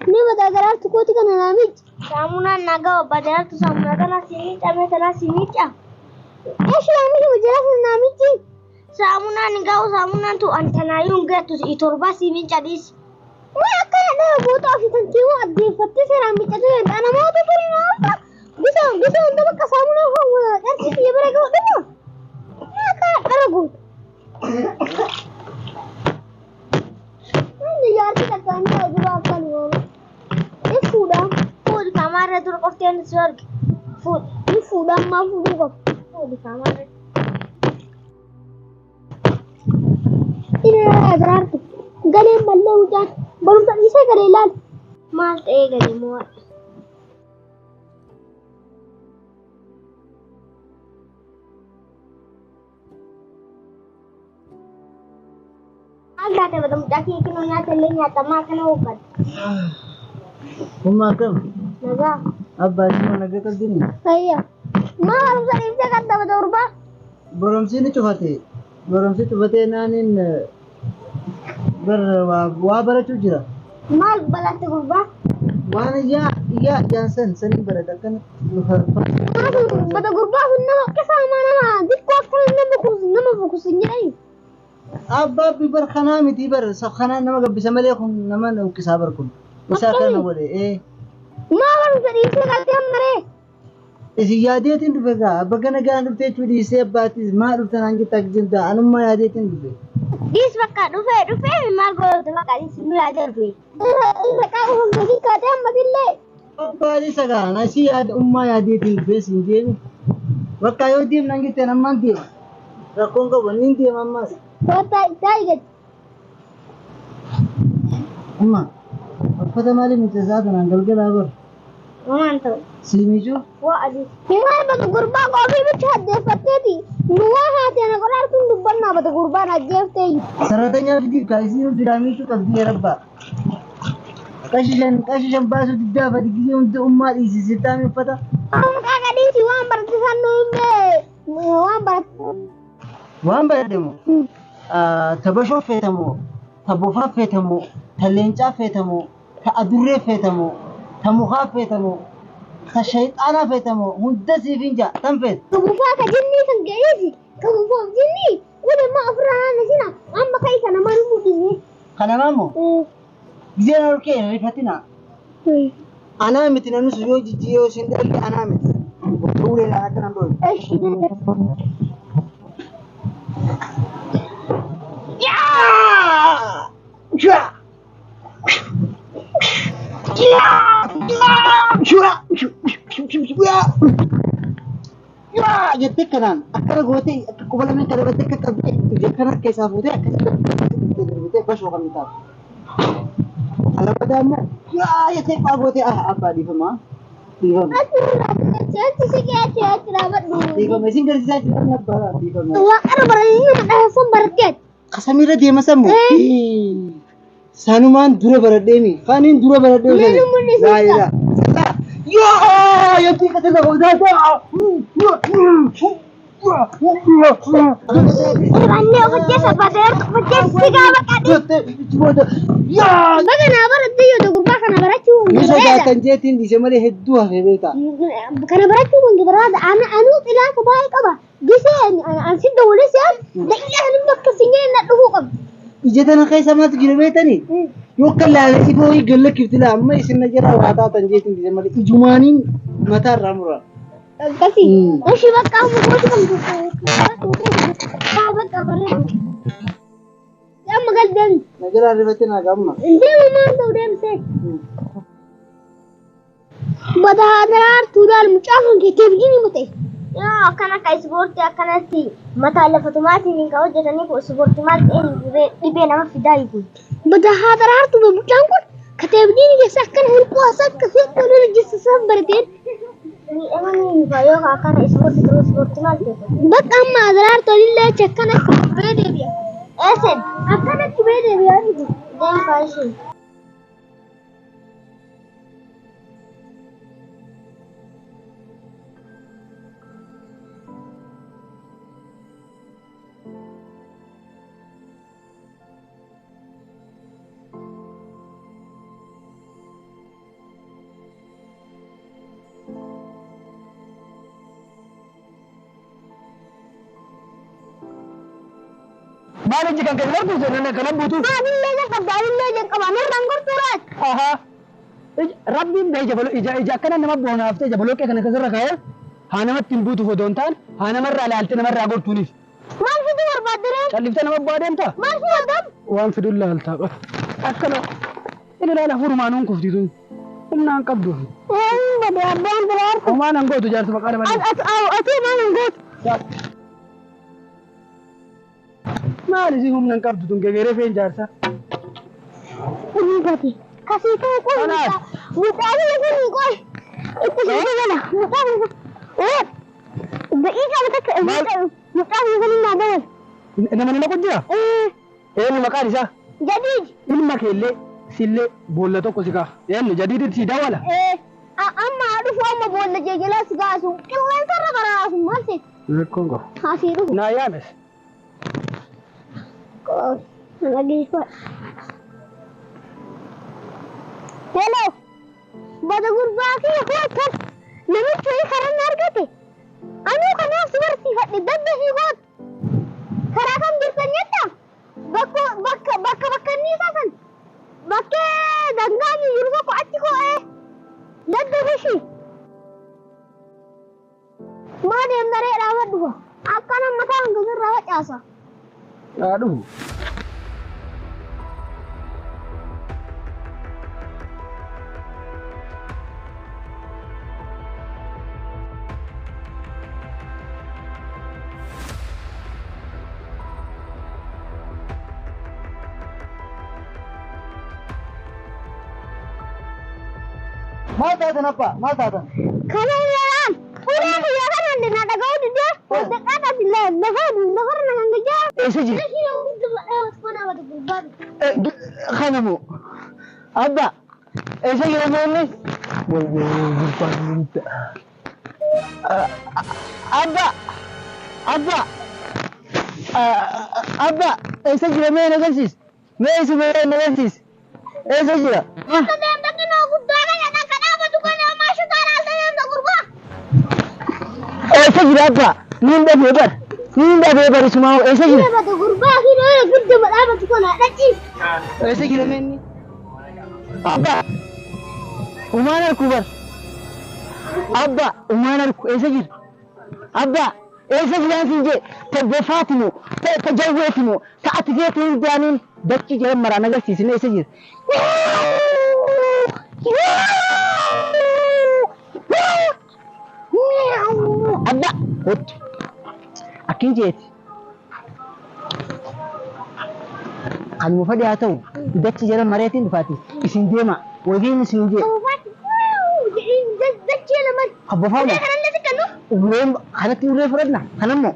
Ini badagara tu kau tiga namij. Samuna naga badagara tu samuna kana sini kami kana sini ya. Namij ujelas namij. Samuna samuna tu antena yunga tu itorba sini cadis. Ma akan ada buat afisan kiwa adi fatti se namij tu ana mau tu puri nama. Bisa untuk bekas samuna hawa. Dan sih dia beragu dulu. Ma akan beragu. Ini yaar kita kan ada apa nih? Food di kamar itu kosti yang disuruh food ini food mah food kok di kamar ini ada tuh gale balle hujan belum tak bisa garelan mal gale muat ada betul jaki kinonya telenya tamak kena obat Kumakan. naga Abba cuma naga kadini. saya harus ada bisa kata betul urba Borom sini cufate nanin ber wa bara cujira. mal balas urba Wana ya jansan sani bara dakan betul urba sunna kesama nama dikko akan nama fokus ini Abba bibar khanami tibar sakhana nama gabisa malekun nama no kisabar kun. Usaka na wale ما أعرف إيش كاتم مرة isi yadetin dubega bagana gandu te chudi se batis ma ruftan angi takjinda anumma yadetin dube Dis bakka dufe mal go de bakka dis nu ajar dufe Ila ka ho magi kaatam madille bali saga na si yad umma yadetin dube sinjeni wakka yodim nangi te namanti rakonga waninti mamma Tai amma afada mali mutazada nangal galabar Mantap simiju Wa adi Himai batu gurba ko bhi chhadde fatte thi nuwa haate na kolar tun dubban na batu gurba na jefte saratanya bidi kaisi dirami tu tabdi rabba kashishan basu didafa digi umma isi sitami fata ka ka di si wan bar sanu me wan bar demo tabasho fetamo tabofa fetamo talencha fetamo ta adurre fetamo tamuha fetamo ta shaytana fetamo hunda sifinja tanfet kabufa ka jinni kan gaisi kabufa jinni wala ma afrana sina amma kai kana man mudi kana mamo Gizena ruke rifatina ana mitina nusu yoji jiyo shindali ana mit ule la kana ndo ya jette kanan akara gote kubala men kada bette kabbe jekana kesa fude akara bette bash wa kamita ala padamu ya jette pa gote apa di fama di fama di fama mesin kerja saya tidak bara di fama kasamira dia masamu sanuman dura barademi fanin dura barademi la ila ya tika tika udah Anne bacche sabade bacche siga bakadi ya bagana baradde yo gurba kana barachu bisa jatan jetin di semale heddu hefeta kana barachu ngi barada anu tila ka bai kaba gise an siddo wala sian da iya hanin bakka singe na duhu kab ijatana kai samat girbetani yokalla ibo igalla kiftila amma isinna jara wata tan jetin di semale ijumanin mata ramura kasi oshi bakka mu ko kam ba bakka bare ya magal den najara ribetina gamma dem ma do dem se badadar tudal mucafan ke tebgini mate ya kana kai sport ya kana ti mata la fatumati ni ka wajjata ni ko sport mat en dibe na fidai ko badadar tu mucan ko ka tebgini ke sakkan hur ko sakka fi ko le jis sabarten ni emani bayo ka kana sport mat ke bak amma adrar to lilla chakkana bede biya esen akana bede biya ni den kashi maal ejji kan kee darbu seenaa kana buutu Maalillee jalqabda alillee jalqaba narraan gortuuraat. aha rabbiin bee ija akkana nama boonaaftee ija boloqqee kana keessarra kaa'ee haa namatti hin buutuuf odoo hin taane haa namarraa ilaaltee namarraa gortuuniif Maal fidu barbaaddiree? calliftee nama abbaa deemta Maal fidu adam? waan fiduun laaltaa qaba akkana inni ilaala furmaanuun kuftitu humnaan qabdu Bade abbaan biraa. homaan an gootu jaarsa maqaa nama Ati maal hin gootu? maal isii humna hin qabdu tun gegeree feen jaarsa Inni gati. Kasii ta'e kun Kanaaf. mucaan kun qoy. Itti sibiila gala. Mucaan kun. Daqiiqaa takka mucaan kun naa dabal. nama nama kun jira eenyu maqaan isaa Jadiid. ilma keellee sillee boolla tokko si kaa eenyu jadiiditti si dawala Amma dhufu amma boolla jeejelaa si gaasu. Qilleensa irra baraasu maal ta'e? rakkoon qabu Asii dhufu. naa yaames Dhageeffadha. Hello. Bada gurbaa kiyya kootan namichi karaa na argate. Anuu kanaaf si barsiifadhe dadda si goot. Karaa kam jirtan jetta? Bakka inni isaa san. Bakkee dangaan jiru tokko achi koo'ee. Dadda bishii. Maa deemnaree dhaabadhu. Akkana mataa hangasirraa facaasa. dhaadhu maal taatan abbaa maal taatan Kana yelaan ulee biyya kanaan na dhaga'uu didee wadda qaadhaas illee lafarra na gangajaa. eessa jira kanamu abba eessa jira meelli abba abba abba eessa jira mee nagarsiis mee eessa mee nagarsiis eessa jira eessa jira abba niin dhabee bar niin dhabee bar isumaa eessa jira eessa jira meenni abba umaan arku bar abba umaan arku eessa jira abba eessa jiraan siin jee tabbefaatimoo tajawweetimoo sa'ati geetu hin daaniin dachi jee maraan agarsiisine eessa jira abba hottu akkin jeeti kanuma fadhi haa ta'u dachi jala mareetiin dhufaati isin deema wajiin isin jee abbafaama ureen kanatti uree fudhadna kanammoo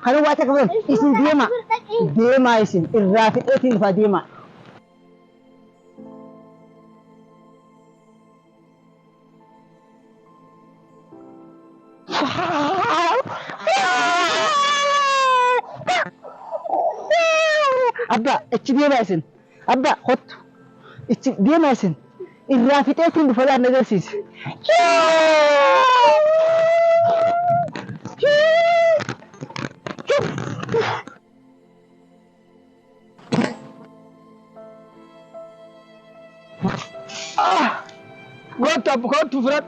kana waa takka fudhan isin deema deemaa isin irraa fidheetiin dhufaa deemaa abba ichi deemaa isin abba hottu ichi deemaa isin irraa fixeetiin dhufadhaan agarsiise kottu fudhadhu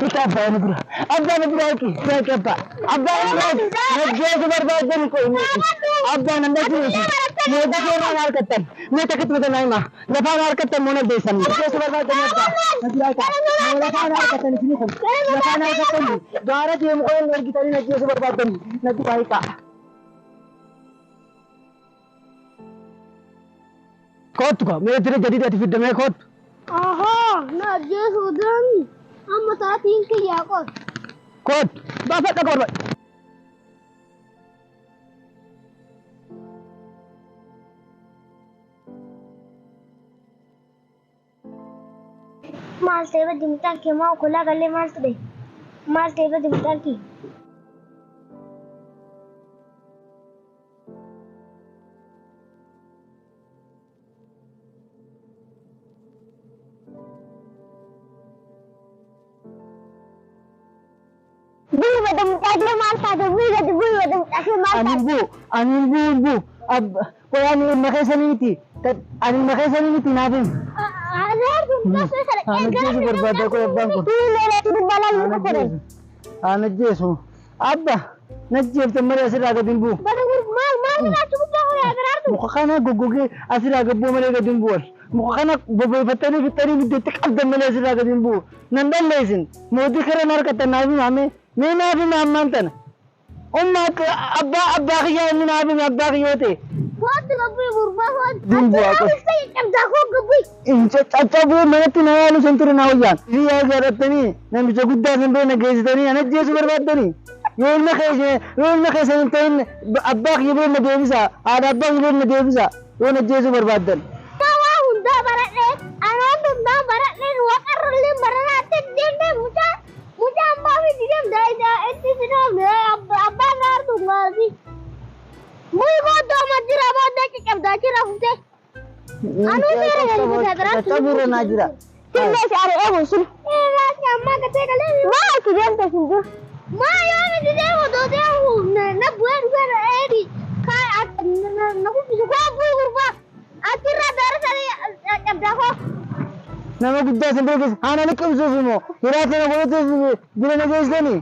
Kita apa ini bro? Apa ini bro? Saya apa? Apa ini? Saya sebar badan ko ini. Apa nanda sini? Saya tak mau marketan. Saya tak ketemu dengan Naima. Lepas marketan mana desan? Saya sebar badan apa? Nanti apa? Lepas marketan di sini kan? Lepas marketan. Gara dia mau yang lagi tadi nanti sebar badan. Nanti baik kak. Kot kok? Mereka tidak jadi dari video mereka kot. Aha, na je sudan. Amma saatiin kiyyaa qol. Kot, baafadha korba. Maal ta'e baddi mucaan kee maa okolaa galee maal ture? Maal ta'e baddi mucaan kee? ودم تاجر مال تاجر بوي ودم تاجر مال أنين بو أب ويعني مخيسنيتي أنا مخيسنيتي نابين أنا جيسو بربادة كو يبانكو أنا جيسو أبا نجيب تمري أسير أغدين بو مخانا غوغوغي أسير أغبو مري أغدين بو مخانا فتاني بديتك أبدا مري أسير أغدين بو نندل ليسن مودي خير ناركتا نابين عمي مين نابين عمانتنا أمك أبا خيا من نابين أبا خيوتي Dumbu ako. Chacha bu menati na yalu sentiri na hoyan. Iya garatani. Na bicho gudda sembe na geistani. Ana jesu barbadani. Yol na khaise tain abba khibir na devisa. Ad abba khibir na devisa. Yo na jesu barbadan. Tawa hunda baratne. Ana hunda baratne. Wakarli baratne. Dende mucha amma vi digam daida. Etti sinam abba nar dungardi. Muy bodo majira bodo ke kam dachira hunde. Anu mere gari mutadara. Tabura najira. Tinne sare e musul. E la amma kate kale. Ma ki janta sinju. Ma yo me dide wo do de hu na buer buer edi. Kai at na ku bisu ko bu gurba. Atira dar sare kam dakho. Nama gudda sembe ke ana ne kam so sumo. Ira te na bolte dire na geistani.